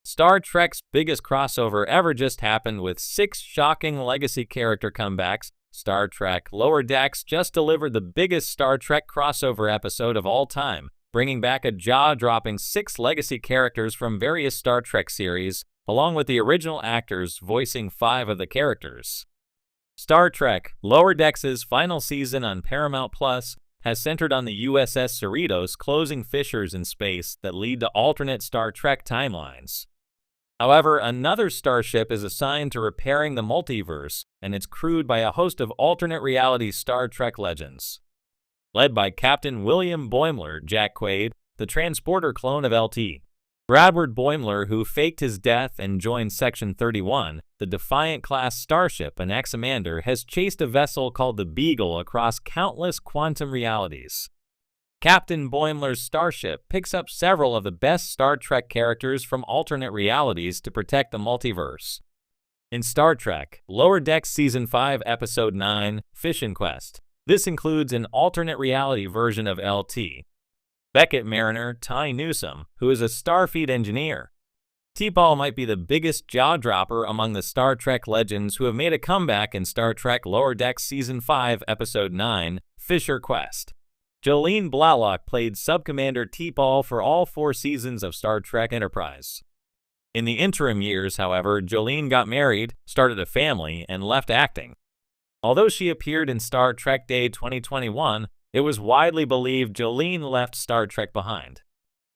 Star Trek's biggest crossover ever just happened with 6 shocking legacy character comebacks. Star Trek Lower Decks just delivered the biggest Star Trek crossover episode of all time, bringing back a jaw-dropping 6 legacy characters from various Star Trek series, along with the original actors voicing 5 of the characters. Star Trek Lower Decks' final season on Paramount Plus has centered on the USS Cerritos closing fissures in space that lead to alternate Star Trek timelines. However, another starship is assigned to repairing the multiverse, and it's crewed by a host of alternate reality Star Trek legends. Led by Captain William Boimler, Jack Quaid, the transporter clone of LT. Bradward Boimler, who faked his death and joined Section 31, the Defiant-class starship Anaximander, has chased a vessel called the Beagle across countless quantum realities. Captain Boimler's starship picks up several of the best Star Trek characters from alternate realities to protect the multiverse. In Star Trek Lower Decks Season 5, Episode 9, Fission Quest, this includes an alternate reality version of LT. Beckett Mariner Ty Newsome, who is a Starfleet engineer. T'Pol might be the biggest jaw-dropper among the Star Trek legends who have made a comeback in Star Trek Lower Decks Season 5, Episode 9, Fisher Quest. Jolene Blalock played Subcommander T'Pol for all 4 seasons of Star Trek Enterprise. In the interim years, however, Jolene got married, started a family, and left acting. Although she appeared in Star Trek Day 2021, it was widely believed Jolene left Star Trek behind.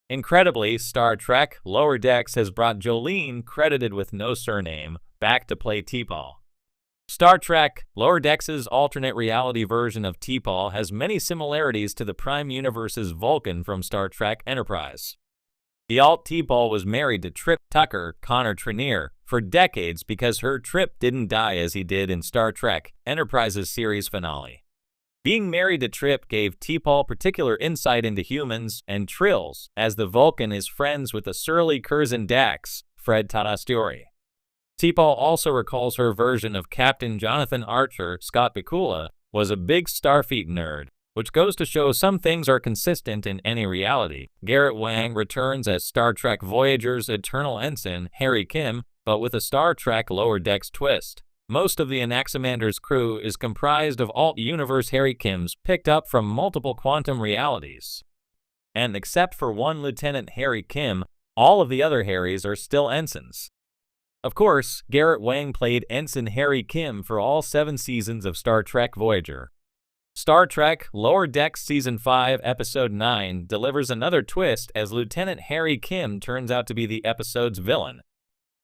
Incredibly, Star Trek Lower Decks has brought Jolene, credited with no surname, back to play T'Pol. Star Trek Lower Decks' alternate reality version of T'Pol has many similarities to the Prime Universe's Vulcan from Star Trek Enterprise. The alt T'Pol was married to Trip Tucker, Connor Trenier, for decades because her Trip didn't die as he did in Star Trek Enterprise's series finale. Being married to Trip gave T'Pol particular insight into humans and Trills, as the Vulcan is friends with the surly Curzon Dax, Fred Tatasciore. T'Pol also recalls her version of Captain Jonathan Archer, Scott Bakula, was a big Starfleet nerd, which goes to show some things are consistent in any reality. Garrett Wang returns as Star Trek Voyager's Eternal Ensign, Harry Kim, but with a Star Trek Lower Decks twist. Most of the Anaximander's crew is comprised of alt-universe Harry Kims picked up from multiple quantum realities. And except for one Lieutenant Harry Kim, all of the other Harrys are still ensigns. Of course, Garrett Wang played Ensign Harry Kim for all 7 seasons of Star Trek Voyager. Star Trek Lower Decks Season 5, Episode 9 delivers another twist as Lieutenant Harry Kim turns out to be the episode's villain.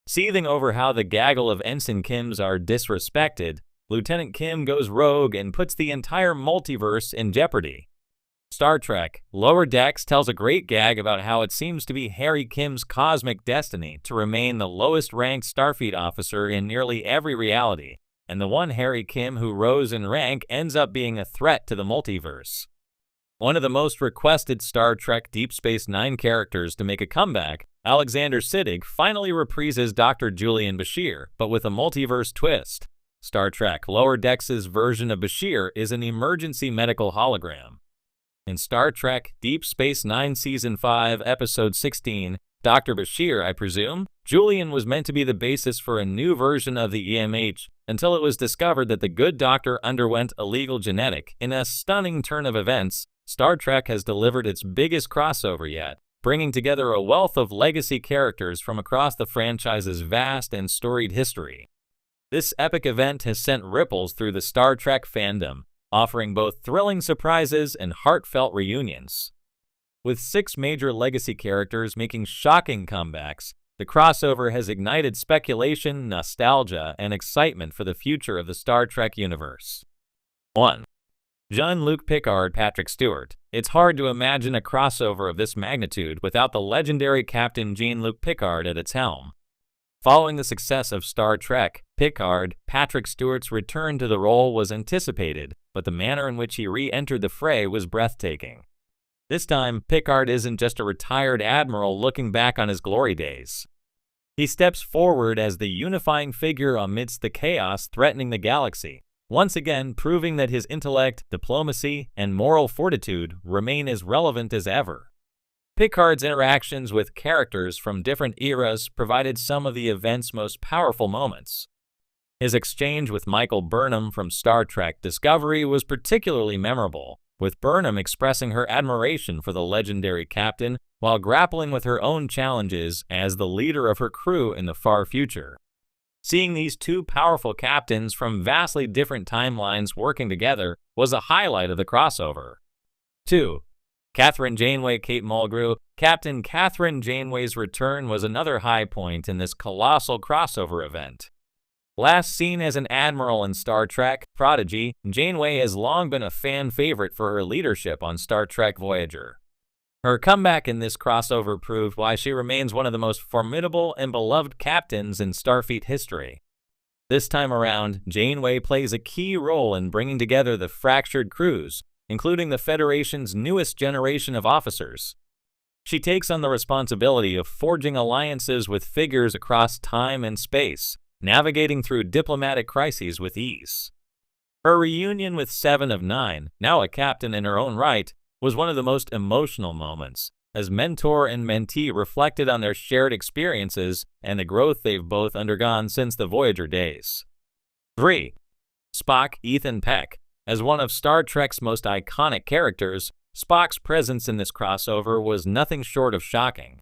Seething over how the gaggle of Ensign Kims are disrespected, Lieutenant Kim goes rogue and puts the entire multiverse in jeopardy. Star Trek Lower Decks tells a great gag about how it seems to be Harry Kim's cosmic destiny to remain the lowest-ranked Starfleet officer in nearly every reality, and the one Harry Kim who rose in rank ends up being a threat to the multiverse. One of the most requested Star Trek Deep Space Nine characters to make a comeback, Alexander Siddig finally reprises Dr. Julian Bashir, but with a multiverse twist. Star Trek Lower Decks' version of Bashir is an emergency medical hologram. In Star Trek Deep Space Nine Season 5, Episode 16, Dr. Bashir, I presume, Julian was meant to be the basis for a new version of the EMH, until it was discovered that the good doctor underwent illegal genetic. In a stunning turn of events, Star Trek has delivered its biggest crossover yet, bringing together a wealth of legacy characters from across the franchise's vast and storied history. This epic event has sent ripples through the Star Trek fandom, offering both thrilling surprises and heartfelt reunions. With 6 major legacy characters making shocking comebacks, the crossover has ignited speculation, nostalgia, and excitement for the future of the Star Trek universe. 1. Jean-Luc Picard Patrick Stewart. It's hard to imagine a crossover of this magnitude without the legendary Captain Jean-Luc Picard at its helm. Following the success of Star Trek Picard, Patrick Stewart's return to the role was anticipated, but the manner in which he re-entered the fray was breathtaking. This time, Picard isn't just a retired admiral looking back on his glory days. He steps forward as the unifying figure amidst the chaos threatening the galaxy, once again proving that his intellect, diplomacy, and moral fortitude remain as relevant as ever. Picard's interactions with characters from different eras provided some of the event's most powerful moments. His exchange with Michael Burnham from Star Trek Discovery was particularly memorable, with Burnham expressing her admiration for the legendary captain while grappling with her own challenges as the leader of her crew in the far future. Seeing these two powerful captains from vastly different timelines working together was a highlight of the crossover. 2. Catherine Janeway Kate Mulgrew. Captain Catherine Janeway's return was another high point in this colossal crossover event. Last seen as an admiral in Star Trek Prodigy, Janeway has long been a fan favorite for her leadership on Star Trek Voyager. Her comeback in this crossover proved why she remains one of the most formidable and beloved captains in Starfleet history. This time around, Janeway plays a key role in bringing together the fractured crews, including the Federation's newest generation of officers. She takes on the responsibility of forging alliances with figures across time and space, navigating through diplomatic crises with ease. Her reunion with Seven of Nine, now a captain in her own right, was one of the most emotional moments, as mentor and mentee reflected on their shared experiences and the growth they've both undergone since the Voyager days. 3. Spock Ethan Peck. As one of Star Trek's most iconic characters, Spock's presence in this crossover was nothing short of shocking.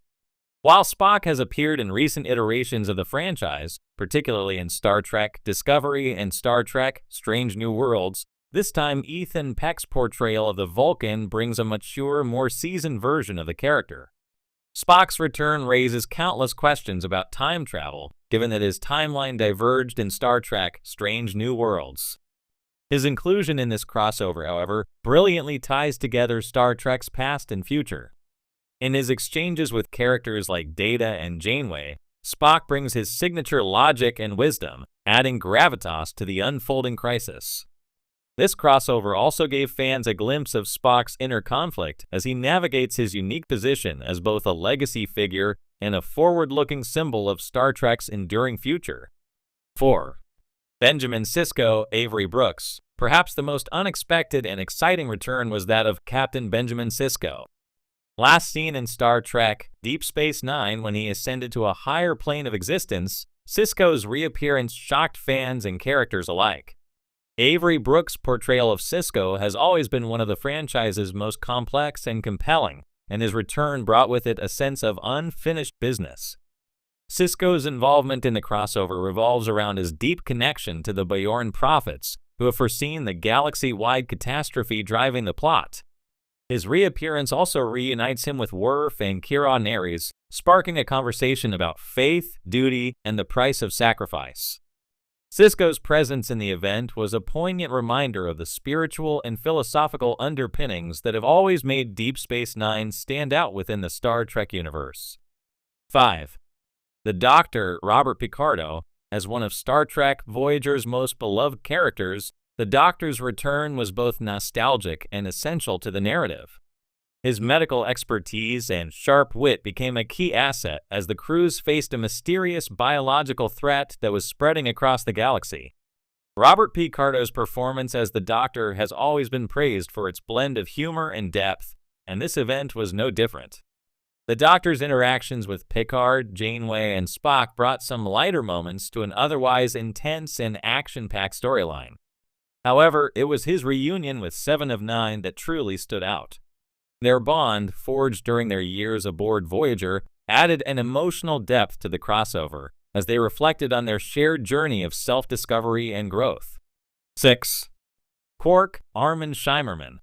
While Spock has appeared in recent iterations of the franchise, particularly in Star Trek Discovery and Star Trek Strange New Worlds, this time Ethan Peck's portrayal of the Vulcan brings a mature, more seasoned version of the character. Spock's return raises countless questions about time travel, given that his timeline diverged in Star Trek Strange New Worlds. His inclusion in this crossover, however, brilliantly ties together Star Trek's past and future. In his exchanges with characters like Data and Janeway, Spock brings his signature logic and wisdom, adding gravitas to the unfolding crisis. This crossover also gave fans a glimpse of Spock's inner conflict as he navigates his unique position as both a legacy figure and a forward-looking symbol of Star Trek's enduring future. 4. Benjamin Sisko Avery Brooks. Perhaps the most unexpected and exciting return was that of Captain Benjamin Sisko. Last seen in Star Trek Deep Space Nine when he ascended to a higher plane of existence, Sisko's reappearance shocked fans and characters alike. Avery Brooks' portrayal of Sisko has always been one of the franchise's most complex and compelling, and his return brought with it a sense of unfinished business. Sisko's involvement in the crossover revolves around his deep connection to the Bajorn prophets, who have foreseen the galaxy-wide catastrophe driving the plot. His reappearance also reunites him with Worf and Kira Nerys, sparking a conversation about faith, duty, and the price of sacrifice. Sisko's presence in the event was a poignant reminder of the spiritual and philosophical underpinnings that have always made Deep Space Nine stand out within the Star Trek universe. 5. The Doctor, Robert Picardo. As one of Star Trek Voyager's most beloved characters, the Doctor's return was both nostalgic and essential to the narrative. His medical expertise and sharp wit became a key asset as the crews faced a mysterious biological threat that was spreading across the galaxy. Robert Picardo's performance as the Doctor has always been praised for its blend of humor and depth, and this event was no different. The Doctor's interactions with Picard, Janeway, and Spock brought some lighter moments to an otherwise intense and action-packed storyline. However, it was his reunion with Seven of Nine that truly stood out. Their bond, forged during their years aboard Voyager, added an emotional depth to the crossover, as they reflected on their shared journey of self-discovery and growth. 6. Quark, Armin Shimerman.